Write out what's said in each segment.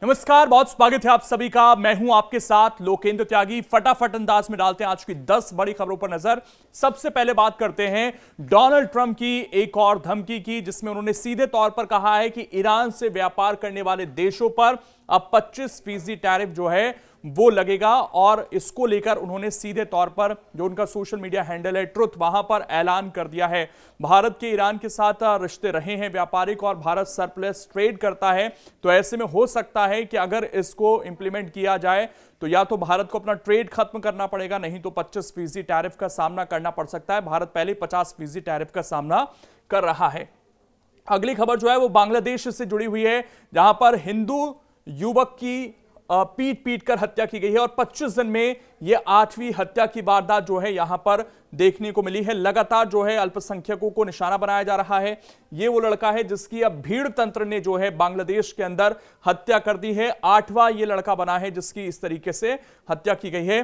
नमस्कार, बहुत स्वागत है आप सभी का। मैं हूं आपके साथ लोकेंद्र त्यागी। फटाफट अंदाज में डालते हैं आज की 10 बड़ी खबरों पर नजर। सबसे पहले बात करते हैं डोनाल्ड ट्रंप की एक और धमकी की, जिसमें उन्होंने सीधे तौर पर कहा है कि ईरान से व्यापार करने वाले देशों पर अब 25% टैरिफ जो है वो लगेगा। और इसको लेकर उन्होंने सीधे तौर पर जो उनका सोशल मीडिया हैंडल है ट्रुथ, वहां पर ऐलान कर दिया है। भारत के ईरान के साथ रिश्ते रहे हैं व्यापारिक और भारत सरप्लस ट्रेड करता है, तो ऐसे में हो सकता है कि अगर इसको इंप्लीमेंट किया जाए तो या तो भारत को अपना ट्रेड खत्म करना पड़ेगा, नहीं तो 25% टैरिफ का सामना करना पड़ सकता है। भारत पहले 50% टैरिफ का सामना कर रहा है। अगली खबर जो है वो बांग्लादेश से जुड़ी हुई है, जहां पर हिंदू युवक की पीट पीट कर हत्या की गई है और 25 दिन में यह 8वीं हत्या की वारदात जो है यहां पर देखने को मिली है। लगातार जो है अल्पसंख्यकों को निशाना बनाया जा रहा है। यह वो लड़का है जिसकी अब भीड़ तंत्र ने जो है बांग्लादेश के अंदर हत्या कर दी है। 8वां ये लड़का बना है जिसकी इस तरीके से हत्या की गई है।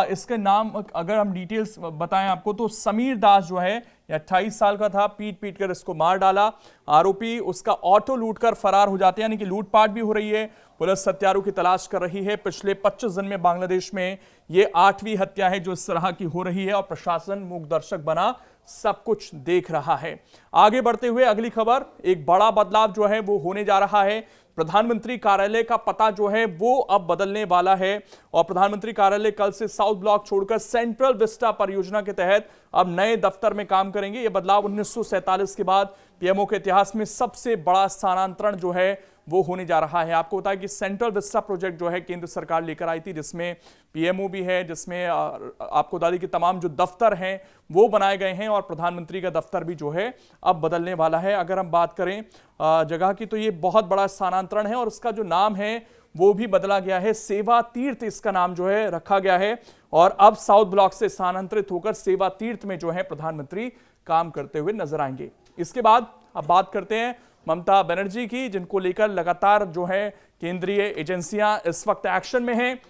इसके नाम अगर हम डिटेल्स बताएं आपको तो समीर दास जो है 28 साल का था। पीट पीट कर इसको मार डाला। आरोपी उसका ऑटो लूटकर फरार हो जाते हैं, यानी कि लूटपाट भी हो रही है। पुलिस हत्यारों की तलाश कर रही है। पिछले 25 दिन में बांग्लादेश में यह 8वीं हत्या है जो इस तरह की हो रही है और प्रशासन मूक दर्शक बना सब कुछ देख रहा है। आगे बढ़ते हुए अगली खबर, एक बड़ा बदलाव जो है वो होने जा रहा है। प्रधानमंत्री कार्यालय का पता जो है वो अब बदलने वाला है और प्रधानमंत्री कार्यालय कल से साउथ ब्लॉक छोड़कर सेंट्रल विस्टा परियोजना के तहत अब नए दफ्तर में काम करेंगे। यह बदलाव 1947 के बाद पीएमओ के इतिहास में सबसे बड़ा स्थानांतरण जो है वो होने जा रहा है। आपको बताया कि सेंट्रल विस्टा प्रोजेक्ट जो है केंद्र सरकार लेकर आई थी, जिसमें पीएमओ भी है, जिसमें आपको बता दें कि तमाम जो दफ्तर हैं वो बनाए गए हैं और प्रधानमंत्री का दफ्तर भी जो है अब बदलने वाला है। अगर हम बात करें जगह की तो ये बहुत बड़ा स्थानांतरण है और इसका जो नाम है वो भी बदला गया है। सेवा तीर्थ इसका नाम जो है रखा गया है और अब साउथ ब्लॉक से स्थानांतरित होकर सेवा तीर्थ में जो है प्रधानमंत्री काम करते हुए नजर आएंगे। इसके बाद अब बात करते हैं ममता बनर्जी की, जिनको लेकर लगातार जो है केंद्रीय एजेंसियां इस वक्त एक्शन में हैं।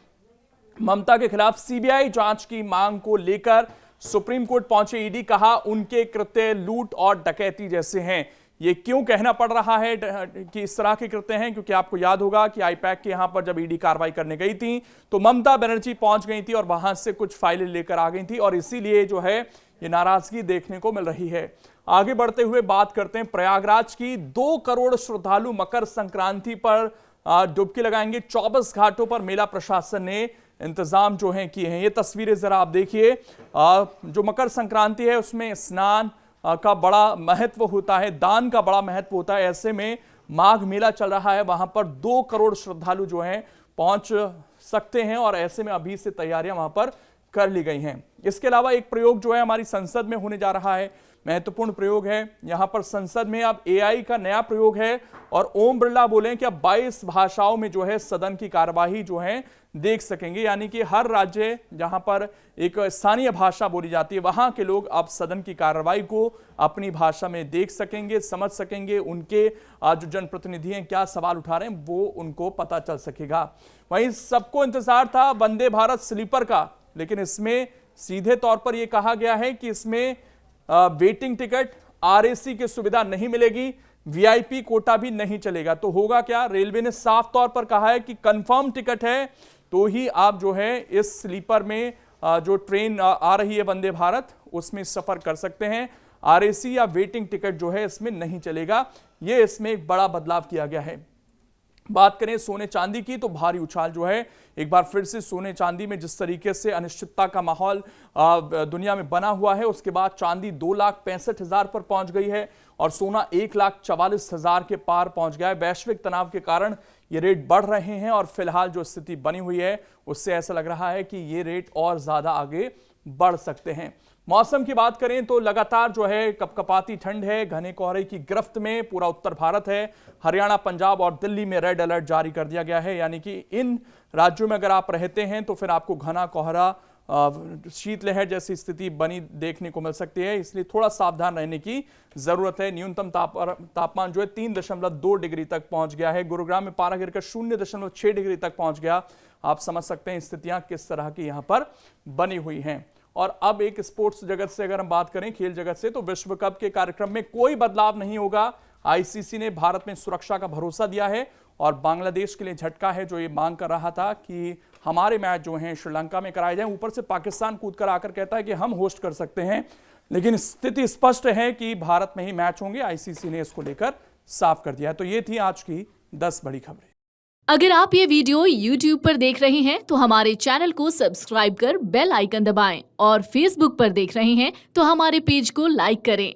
ममता के खिलाफ सीबीआई जांच की मांग को लेकर सुप्रीम कोर्ट पहुंचे ईडी। कहा उनके कृत्य लूट और डकैती जैसे हैं। ये क्यों कहना पड़ रहा है कि इस तरह के कृत्य हैं, क्योंकि आपको याद होगा कि आईपैक के यहां पर जब ईडी कार्रवाई करने गई थी तो ममता बनर्जी पहुंच गई थी और वहां से कुछ फाइलें लेकर आ गई थी और इसीलिए जो है ये नाराजगी देखने को मिल रही है। आगे बढ़ते हुए बात करते हैं प्रयागराज की। 2 करोड़ श्रद्धालु मकर संक्रांति पर डुबकी लगाएंगे। 24 घाटों पर मेला प्रशासन ने इंतजाम जो है किए हैं। ये तस्वीरें जरा आप देखिए। जो मकर संक्रांति है उसमें स्नान का बड़ा महत्व होता है, दान का बड़ा महत्व होता है। ऐसे में माघ मेला चल रहा है, वहां पर 2 करोड़ श्रद्धालु जो हैं पहुंच सकते हैं और ऐसे में अभी से तैयारियां वहां पर कर ली गई हैं। इसके अलावा एक प्रयोग जो है हमारी संसद में होने जा रहा है, महत्वपूर्ण प्रयोग है। यहां पर संसद में अब एआई का नया प्रयोग है और ओम बिरला बोले कि अब 22 भाषाओं में जो है सदन की कार्यवाही जो है देख सकेंगे, यानी कि हर राज्य जहां पर एक स्थानीय भाषा बोली जाती है वहां के लोग अब सदन की कार्यवाही को अपनी भाषा में देख सकेंगे, समझ सकेंगे। उनके जो जनप्रतिनिधि हैं क्या सवाल उठा रहे हैं वो उनको पता चल सकेगा। वहीं सबको इंतजार था वंदे भारत स्लीपर का, लेकिन इसमें सीधे तौर पर यह कहा गया है कि इसमें वेटिंग टिकट, आरएसी की सुविधा नहीं मिलेगी, वीआईपी कोटा भी नहीं चलेगा। तो होगा क्या? रेलवे ने साफ तौर पर कहा है कि कंफर्म टिकट है तो ही आप जो है इस स्लीपर में जो ट्रेन आ रही है वंदे भारत उसमें सफर कर सकते हैं। आरएसी या वेटिंग टिकट जो है इसमें नहीं चलेगा। यह इसमें एक बड़ा बदलाव किया गया है। बात करें सोने चांदी की तो भारी उछाल जो है एक बार फिर से सोने चांदी में जिस तरीके से अनिश्चितता का माहौल दुनिया में बना हुआ है, उसके बाद चांदी 2,65,000 पर पहुंच गई है और सोना 1,44,000 के पार पहुंच गया है। वैश्विक तनाव के कारण ये रेट बढ़ रहे हैं और फिलहाल जो स्थिति बनी हुई है उससे ऐसा लग रहा है कि ये रेट और ज्यादा आगे बढ़ सकते हैं। मौसम की बात करें तो लगातार जो है कपकपाती ठंड है, घने कोहरे की गिरफ्त में पूरा उत्तर भारत है। हरियाणा, पंजाब और दिल्ली में रेड अलर्ट जारी कर दिया गया है, यानी कि इन राज्यों में अगर आप रहते हैं तो फिर आपको घना कोहरा, शीतलहर जैसी स्थिति बनी देखने को मिल सकती है, इसलिए थोड़ा सावधान रहने की जरूरत है। न्यूनतम तापमान जो है 3.2 डिग्री तक पहुंच गया है। गुरुग्राम में पारा गिरकर 0.6 डिग्री तक पहुंच गया। आप समझ सकते हैं स्थितियां किस तरह की यहां पर बनी हुई हैं। और अब एक स्पोर्ट्स जगत से अगर हम बात करें, खेल जगत से, तो विश्व कप के कार्यक्रम में कोई बदलाव नहीं होगा। आईसीसी ने भारत में सुरक्षा का भरोसा दिया है और बांग्लादेश के लिए झटका है जो ये मांग कर रहा था कि हमारे मैच जो हैं श्रीलंका में कराए जाएं। ऊपर से पाकिस्तान कूद कर आकर कहता है कि हम होस्ट कर सकते हैं, लेकिन स्थिति स्पष्ट है कि भारत में ही मैच होंगे। आईसीसी ने इसको लेकर साफ कर दिया। तो ये थी आज की 10 बड़ी खबरें। अगर आप ये वीडियो YouTube पर देख रहे हैं तो हमारे चैनल को सब्सक्राइब कर बेल आइकन दबाएं और Facebook पर देख रहे हैं तो हमारे पेज को लाइक करें।